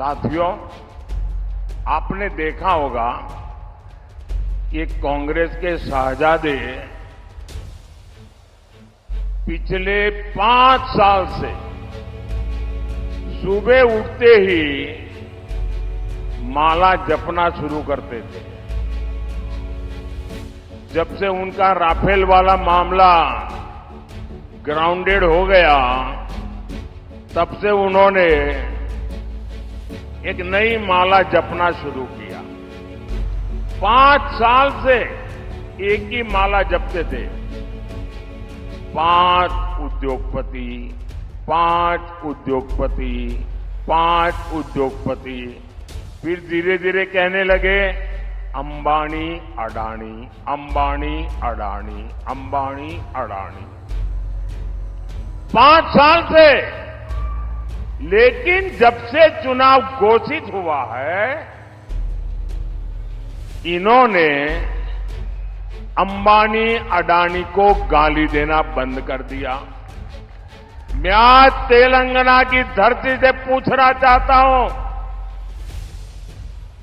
साथियों, आपने देखा होगा कि कांग्रेस के शहजादे पिछले 5 साल से सुबह उठते ही माला जपना शुरू करते थे। जब से उनका राफेल वाला मामला ग्राउंडेड हो गया, तब से उन्होंने एक नई माला जपना शुरू किया। 5 साल से एक ही माला जपते थे। 5 उद्योगपति, 5 उद्योगपति, 5 उद्योगपति। फिर धीरे धीरे कहने लगे अंबानी अडानी, अंबानी अडानी, अंबानी अडानी। 5 साल से। लेकिन जब से चुनाव घोषित हुआ है, इन्होंने अंबानी अडानी को गाली देना बंद कर दिया। मैं आज तेलंगाना की धरती से पूछना चाहता हूं,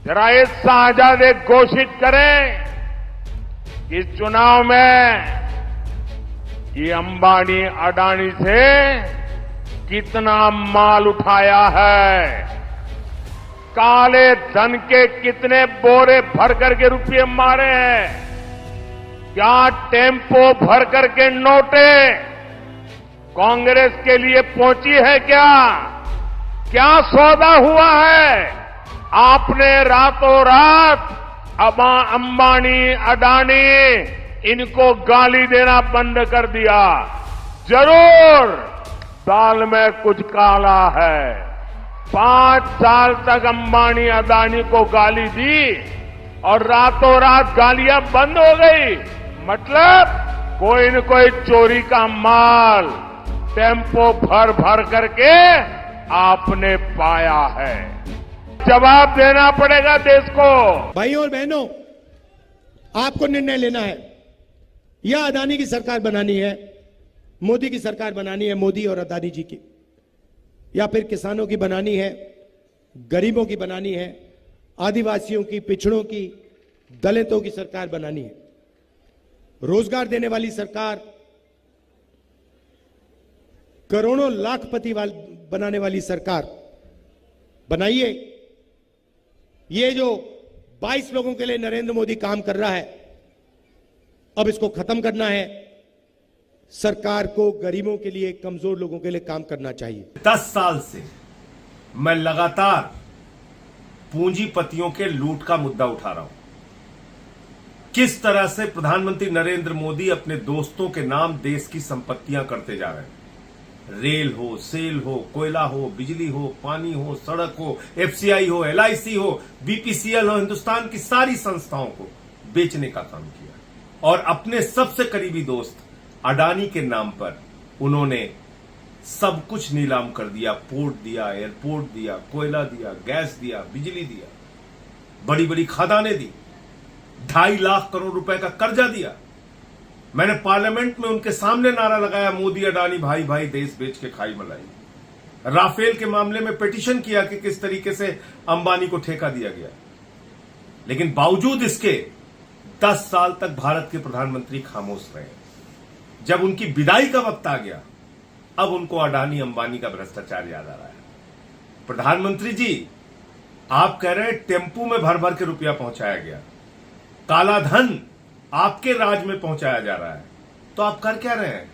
जरा ये शहजादे घोषित करें कि इस चुनाव में ये अंबानी अडानी से कितना माल उठाया है, काले धन के कितने बोरे भर करके रुपये मारे हैं, क्या टेम्पो भर करके नोटे कांग्रेस के लिए पहुंची है, क्या सौदा हुआ है। आपने रातों रात अंबानी अडानी इनको गाली देना बंद कर दिया। जरूर दाल में कुछ काला है। 5 साल तक अंबानी अडानी को गाली दी और रातों रात गालियां बंद हो गई। मतलब कोई न कोई चोरी का माल टेम्पो भर भर करके आपने पाया है। जवाब देना पड़ेगा देश को। भाइयों और बहनों, आपको निर्णय लेना है। या अडानी की सरकार बनानी है, मोदी की सरकार बनानी है, मोदी और अडानी जी की, या फिर किसानों की बनानी है, गरीबों की बनानी है, आदिवासियों की, पिछड़ों की, दलितों की सरकार बनानी है, रोजगार देने वाली सरकार, करोड़ों लाखपति बनाने वाली सरकार बनाइए। ये जो 22 लोगों के लिए नरेंद्र मोदी काम कर रहा है, अब इसको खत्म करना है। सरकार को गरीबों के लिए, कमजोर लोगों के लिए काम करना चाहिए। 10 साल से मैं लगातार पूंजीपतियों के लूट का मुद्दा उठा रहा हूं। किस तरह से प्रधानमंत्री नरेंद्र मोदी अपने दोस्तों के नाम देश की संपत्तियां करते जा रहे हैं। रेल हो, सेल हो, कोयला हो, बिजली हो, पानी हो, सड़क हो, एफसीआई हो, एलआईसी हो, बीपीसीएल हो, हिंदुस्तान की सारी संस्थाओं को बेचने का काम किया। और अपने सबसे करीबी दोस्त अडानी के नाम पर उन्होंने सब कुछ नीलाम कर दिया। पोर्ट दिया, एयरपोर्ट दिया, कोयला दिया, गैस दिया, बिजली दिया, बड़ी बड़ी खदानें दी, 2.5 लाख करोड़ रुपए का कर्जा दिया। मैंने पार्लियामेंट में उनके सामने नारा लगाया, मोदी अडानी भाई भाई देश बेच के खाई मलाई। राफेल के मामले में पिटीशन किया कि किस तरीके से अंबानी को ठेका दिया गया। लेकिन बावजूद इसके 10 साल तक भारत के प्रधानमंत्री खामोश रहे। जब उनकी विदाई का वक्त आ गया, अब उनको अडानी अंबानी का भ्रष्टाचार याद आ रहा है। प्रधानमंत्री जी, आप कह रहे हैं टेम्पू में भर भर के रुपया पहुंचाया गया, काला धन आपके राज में पहुंचाया जा रहा है, तो आप कर क्या रहे हैं?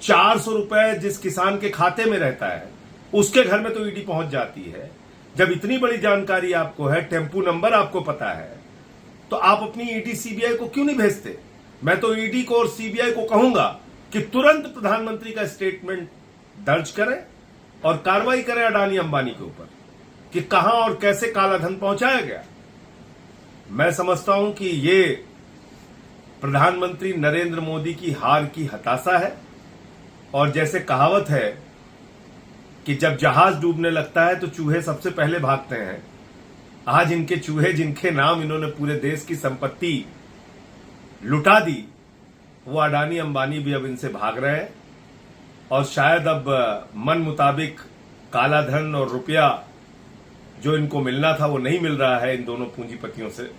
400 रुपए जिस किसान के खाते में रहता है, उसके घर में तो ईडी पहुंच जाती है। जब इतनी बड़ी जानकारी आपको है, टेम्पू नंबर आपको पता है, तो आप अपनी ईडी सीबीआई को क्यों नहीं भेजते? मैं तो ईडी को और सीबीआई को कहूंगा कि तुरंत प्रधानमंत्री का स्टेटमेंट दर्ज करें और कार्रवाई करें अडानी अंबानी के ऊपर कि कहां और कैसे काला धन पहुंचाया गया। मैं समझता हूं कि ये प्रधानमंत्री नरेंद्र मोदी की हार की हताशा है। और जैसे कहावत है कि जब जहाज डूबने लगता है तो चूहे सबसे पहले भागते हैं, आज इनके चूहे, जिनके नाम इन्होंने पूरे देश की संपत्ति लुटा दी, वो अडानी अंबानी भी अब इनसे भाग रहे हैं। और शायद अब मन मुताबिक काला धन और रुपया जो इनको मिलना था वो नहीं मिल रहा है इन दोनों पूंजीपतियों से,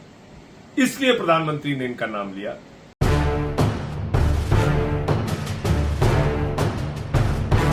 इसलिए प्रधानमंत्री ने इनका नाम लिया।